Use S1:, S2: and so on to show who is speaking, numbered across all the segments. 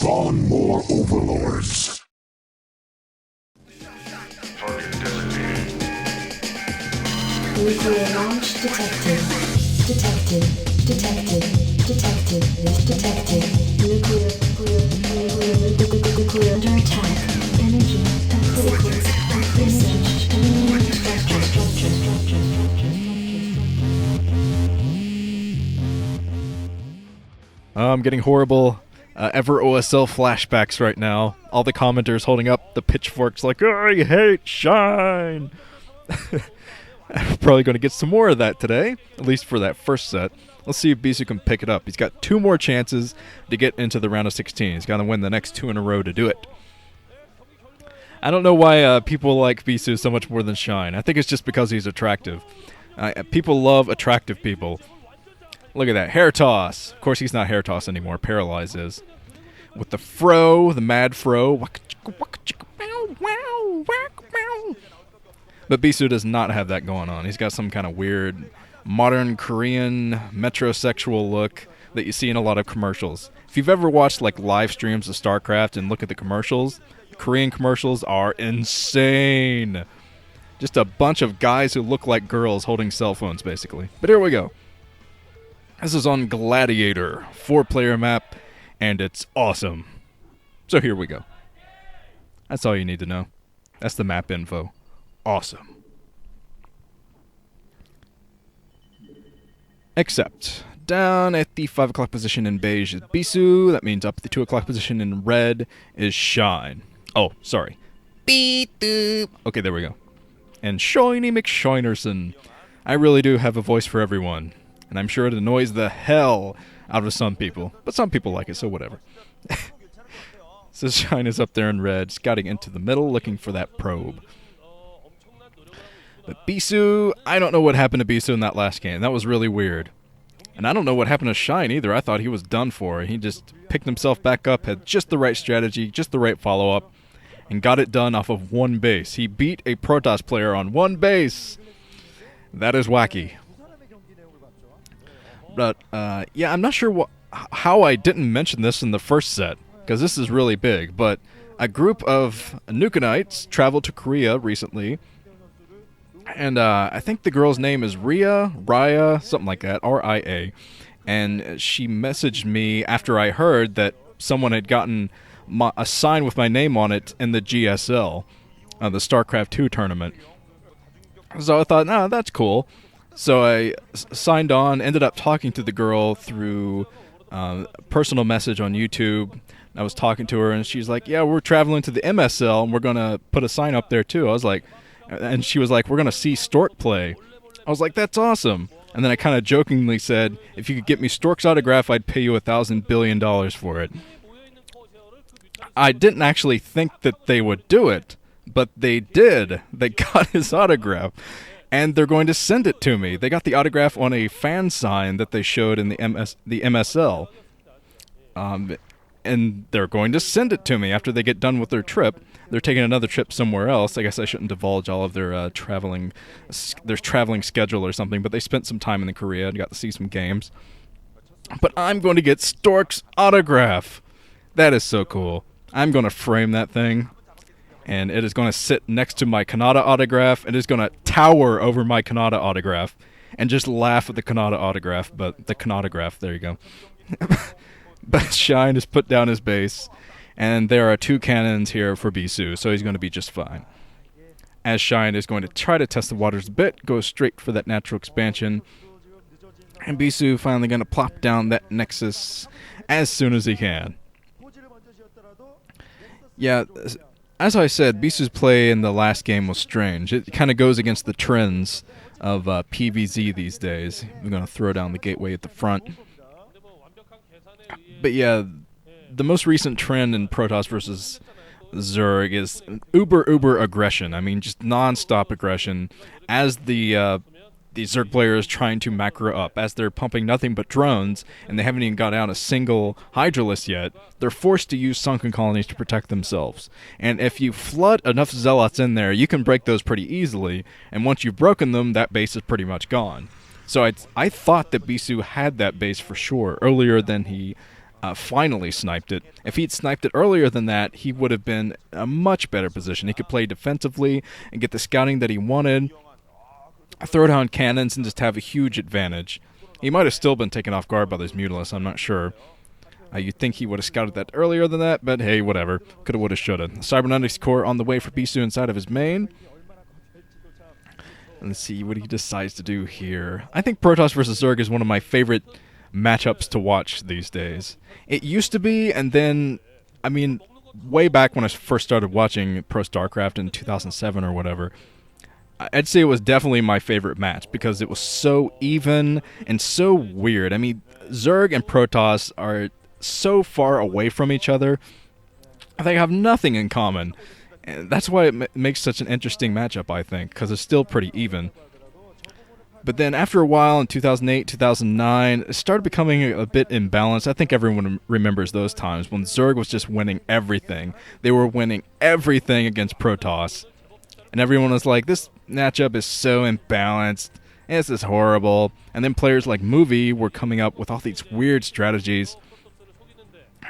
S1: Spawn more overlords.
S2: Nuclear launch detected. Detected. Detected. Detected. Detected. Nuclear under attack. Energy and physicals and research and structure.
S3: I'm getting horrible ever OSL flashbacks right now. All the commenters holding up the pitchforks like, I hate Shine! I'm probably going to get some more of that today, at least for that first set. Let's see if Bisu can pick it up. He's got 2 more chances to get into the round of 16. He's got to win the next 2 in a row to do it. I don't know why people like Bisu so much more than Shine. I think it's just because he's attractive. People love attractive people. Look at that, hair toss. Of course, he's not hair toss anymore. Paralyze is. With the fro, the mad fro. But Bisu does not have that going on. He's got some kind of weird modern Korean metrosexual look that you see in a lot of commercials. If you've ever watched like live streams of StarCraft and look at the commercials, Korean commercials are insane. Just a bunch of guys who look like girls holding cell phones, basically. But here we go. This is on Gladiator, 4-player map, and it's awesome. So here we go. That's all you need to know. That's the map info. Awesome. Except, down at the 5 o'clock position in beige is Bisu. That means up at the 2 o'clock position in red is Shine. Oh, sorry. Beep doop. Okay, there we go. And Shiny McShinerson. I really do have a voice for everyone. And I'm sure it annoys the hell out of some people. But some people like it, so whatever. So Shine is up there in red, scouting into the middle, looking for that probe. But Bisu, I don't know what happened to Bisu in that last game. That was really weird. And I don't know what happened to Shine either. I thought he was done for. He just picked himself back up, had just the right strategy, just the right follow-up, and got it done off of 1 base. He beat a Protoss player on 1 base. That is wacky. But, yeah, I'm not sure how I didn't mention this in the first set, because this is really big, but a group of Nukenites traveled to Korea recently, and I think the girl's name is Raya, something like that, R-I-A, and she messaged me after I heard that someone had gotten a sign with my name on it in the GSL, the StarCraft 2 tournament. So I thought, nah, that's cool. So I signed on, ended up talking to the girl through personal message on YouTube. I was talking to her, and she's like, yeah, we're traveling to the MSL, and we're going to put a sign up there, too. I was like, and she was like, we're going to see Stork play. I was like, that's awesome. And then I kind of jokingly said, if you could get me Stork's autograph, I'd pay you $1,000 billion for it. I didn't actually think that they would do it, but they did. They got his autograph. And they're going to send it to me. They got the autograph on a fan sign that they showed in the MSL. And they're going to send it to me after they get done with their trip. They're taking another trip somewhere else. I guess I shouldn't divulge all of their traveling schedule or something, but they spent some time in Korea and got to see some games. But I'm going to get Stork's autograph. That is so cool. I'm going to frame that thing. And it is going to sit next to my Kanata autograph. It is going to tower over my Kanata autograph. And just laugh at the Kanata autograph. But the Kanatograph, there you go. But Shine has put down his base. And there are 2 cannons here for Bisu. So he's going to be just fine. As Shine is going to try to test the waters a bit. Go straight for that natural expansion. And Bisu finally going to plop down that Nexus as soon as he can. Yeah, as I said, Bisu's play in the last game was strange. It kind of goes against the trends of PvZ these days. We're going to throw down the gateway at the front. But yeah, the most recent trend in Protoss versus Zerg is uber aggression. I mean, just non-stop aggression as the Zerg player is trying to macro up. As they're pumping nothing but drones, and they haven't even got out a single Hydralist yet, they're forced to use sunken colonies to protect themselves. And if you flood enough Zealots in there, you can break those pretty easily, and once you've broken them, that base is pretty much gone. So I thought that Bisu had that base for sure, earlier than he finally sniped it. If he'd sniped it earlier than that, he would have been in a much better position. He could play defensively and get the scouting that he wanted, throw down cannons, and just have a huge advantage. He might have still been taken off guard by this Mutalisk, I'm not sure. You'd think he would have scouted that earlier than that, but hey, whatever. Coulda, woulda, shoulda. Cybernetics core on the way for Bisu inside of his main. Let's see what he decides to do here. I think Protoss versus Zerg is one of my favorite matchups to watch these days. It used to be, and then, I mean, way back when I first started watching Pro StarCraft in 2007 or whatever, I'd say it was definitely my favorite match because it was so even and so weird. I mean, Zerg and Protoss are so far away from each other. They have nothing in common. And that's why it makes such an interesting matchup, I think, because it's still pretty even. But then after a while, in 2008, 2009, it started becoming a bit imbalanced. I think everyone remembers those times when Zerg was just winning everything. They were winning everything against Protoss. And everyone was like, this matchup is so imbalanced. This is horrible. And then players like Movie were coming up with all these weird strategies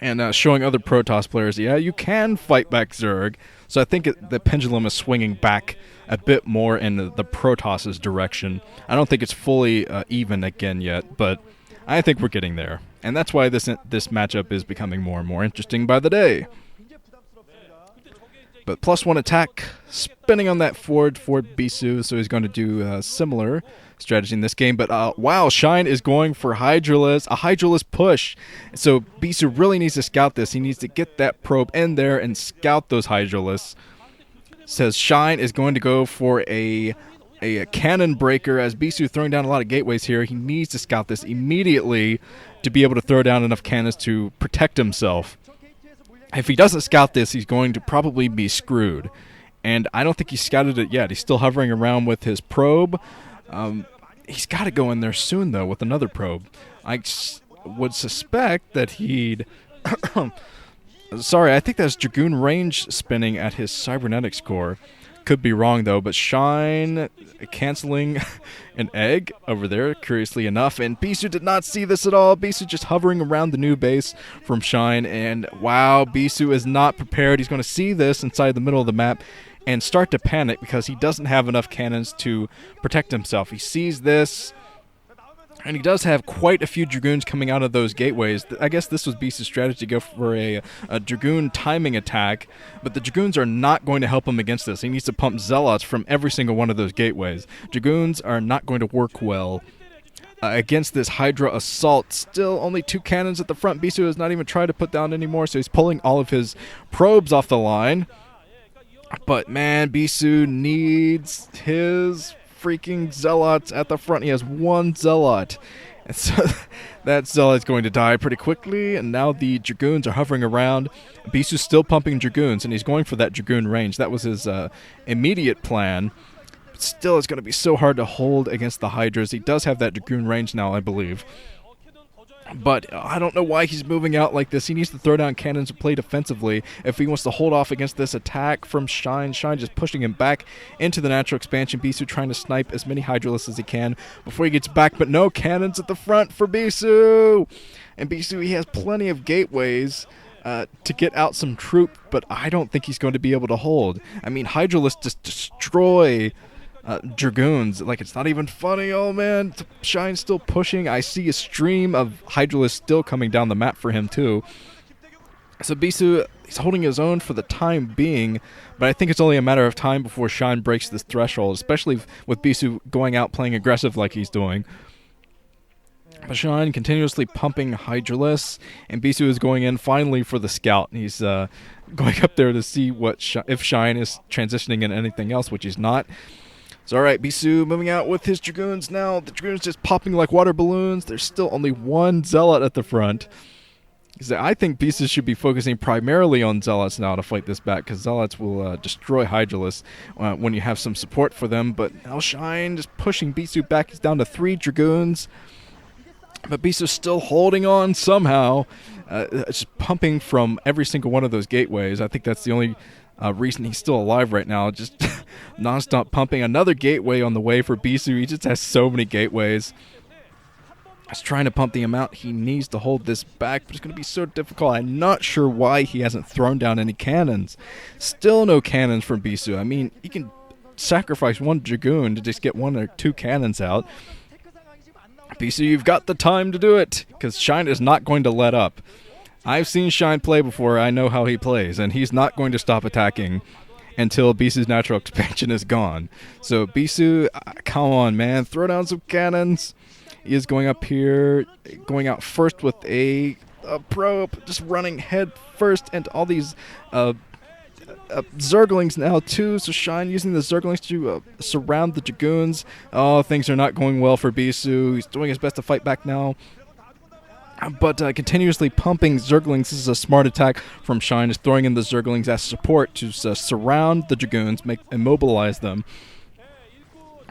S3: and showing other Protoss players, yeah, you can fight back Zerg. So I think the pendulum is swinging back a bit more in the Protoss's direction. I don't think it's fully even again yet, but I think we're getting there. And that's why this matchup is becoming more and more interesting by the day. But +1 attack, spinning on that forward Bisu, so he's going to do a similar strategy in this game. But wow, Shine is going for Hydralisk, a Hydralisk push. So Bisu really needs to scout this. He needs to get that probe in there and scout those Hydralisks. Says Shine is going to go for a cannon breaker as Bisu throwing down a lot of gateways here. He needs to scout this immediately to be able to throw down enough cannons to protect himself. If he doesn't scout this, he's going to probably be screwed. And I don't think he's scouted it yet. He's still hovering around with his probe. He's got to go in there soon, though, with another probe. I would suspect that he'd... Sorry, I think that's Dragoon range spinning at his cybernetics core. Could be wrong, though, but Shine canceling an egg over there, curiously enough. And Bisu did not see this at all. Bisu just hovering around the new base from Shine. And wow, Bisu is not prepared. He's going to see this inside the middle of the map and start to panic because he doesn't have enough cannons to protect himself. He sees this, and he does have quite a few Dragoons coming out of those gateways. I guess this was Bisu's strategy to go for a Dragoon timing attack, but the Dragoons are not going to help him against this. He needs to pump Zealots from every single one of those gateways. Dragoons are not going to work well against this Hydra assault. Still only 2 cannons at the front. Bisu has not even tried to put down anymore, so he's pulling all of his probes off the line. But man, Bisu needs his freaking Zealots at the front. He has 1 Zealot. And so that Zealot's going to die pretty quickly, and now the Dragoons are hovering around. Bisu's still pumping Dragoons, and he's going for that Dragoon range. That was his immediate plan. But still, it's going to be so hard to hold against the Hydras. He does have that Dragoon range now, I believe. But I don't know why he's moving out like this. He needs to throw down cannons and play defensively if he wants to hold off against this attack from Shine. Shine just pushing him back into the natural expansion. Bisu trying to snipe as many Hydralisks as he can before he gets back. But no cannons at the front for Bisu. And Bisu, he has plenty of gateways to get out some troop, but I don't think he's going to be able to hold. I mean, Hydralisks just destroy Dragoons. Like, it's not even funny. Oh man, Shine's still pushing. I see a stream of Hydralisks still coming down the map for him too. So Bisu, he's holding his own for the time being, but I think it's only a matter of time before Shine breaks this threshold, especially with Bisu going out playing aggressive like he's doing. But Shine continuously pumping Hydralisks, and Bisu is going in finally for the scout. He's going up there to see if Shine is transitioning into anything else, which he's not. So alright, Bisu moving out with his Dragoons now. The Dragoons just popping like water balloons. There's still only 1 Zealot at the front. I think Bisu should be focusing primarily on Zealots now to fight this back, because Zealots will destroy Hydralisks when you have some support for them. But now Shine just pushing Bisu back. He's down to 3 Dragoons. But Bisu's still holding on somehow. Just pumping from every single one of those gateways. I think that's the only reason he's still alive right now. Just non-stop pumping. Another gateway on the way for Bisu. He just has so many gateways. He's trying to pump the amount he needs to hold this back, but it's going to be so difficult. I'm not sure why he hasn't thrown down any cannons. Still no cannons from Bisu. I mean, he can sacrifice one Dragoon to just get 1 or 2 cannons out. Bisu, you've got the time to do it, because Shine is not going to let up. I've seen Shine play before. I know how he plays, and he's not going to stop attacking until Bisu's natural expansion is gone. So Bisu, come on, man. Throw down some cannons. He is going up here, going out first with a probe, just running head first into all these Zerglings now too. So Shine using the Zerglings to surround the Dragoons. Oh, things are not going well for Bisu. He's doing his best to fight back now. But continuously pumping Zerglings, this is a smart attack from Shine, is throwing in the Zerglings as support to surround the Dragoons, immobilize them,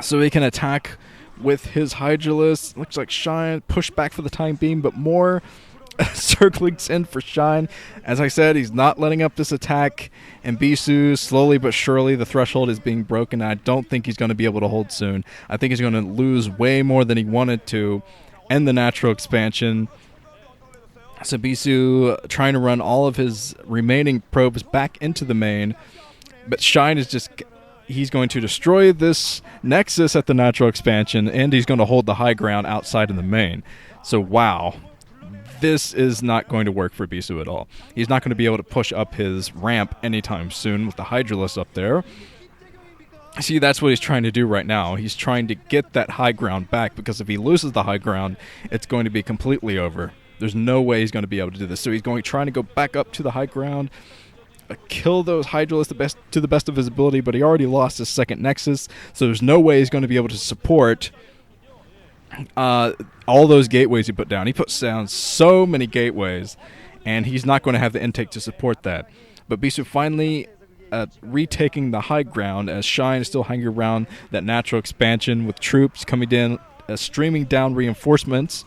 S3: so he can attack with his Hydralisk. Looks like Shine pushed back for the time being, but more Zerglings in for Shine. As I said, he's not letting up this attack, and Bisu, slowly but surely, the threshold is being broken. I don't think he's going to be able to hold soon. I think he's going to lose way more than he wanted to, and the natural expansion. So Bisu trying to run all of his remaining probes back into the main, but Shine is just... He's going to destroy this Nexus at the natural expansion, and he's going to hold the high ground outside in the main. So, wow. This is not going to work for Bisu at all. He's not going to be able to push up his ramp anytime soon with the Hydralisk up there. See, that's what he's trying to do right now. He's trying to get that high ground back, because if he loses the high ground, it's going to be completely over. There's no way he's going to be able to do this. So he's trying to go back up to the high ground, kill those Hydralisks to the best of his ability, but he already lost his second Nexus, so there's no way he's going to be able to support all those gateways he put down. He put down so many gateways, and he's not going to have the intake to support that. But Bisu finally retaking the high ground, as Shine is still hanging around that natural expansion with troops coming in, streaming down reinforcements.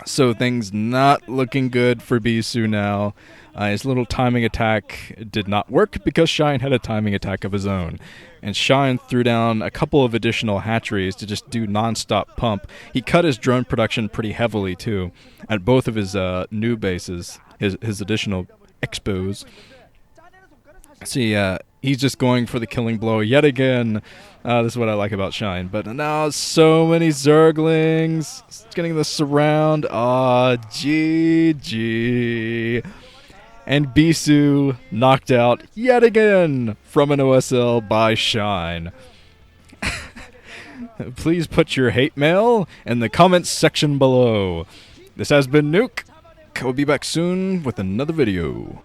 S3: So things not looking good for Bisu now. His little timing attack did not work because Shine had a timing attack of his own. And Shine threw down a couple of additional hatcheries to just do non-stop pump. He cut his drone production pretty heavily too at both of his new bases, his additional expos. See, he's just going for the killing blow yet again. This is what I like about Shine. But now so many Zerglings. It's getting the surround. GG. And Bisu knocked out yet again from an OSL by Shine. Please put your hate mail in the comments section below. This has been Nuke. We'll be back soon with another video.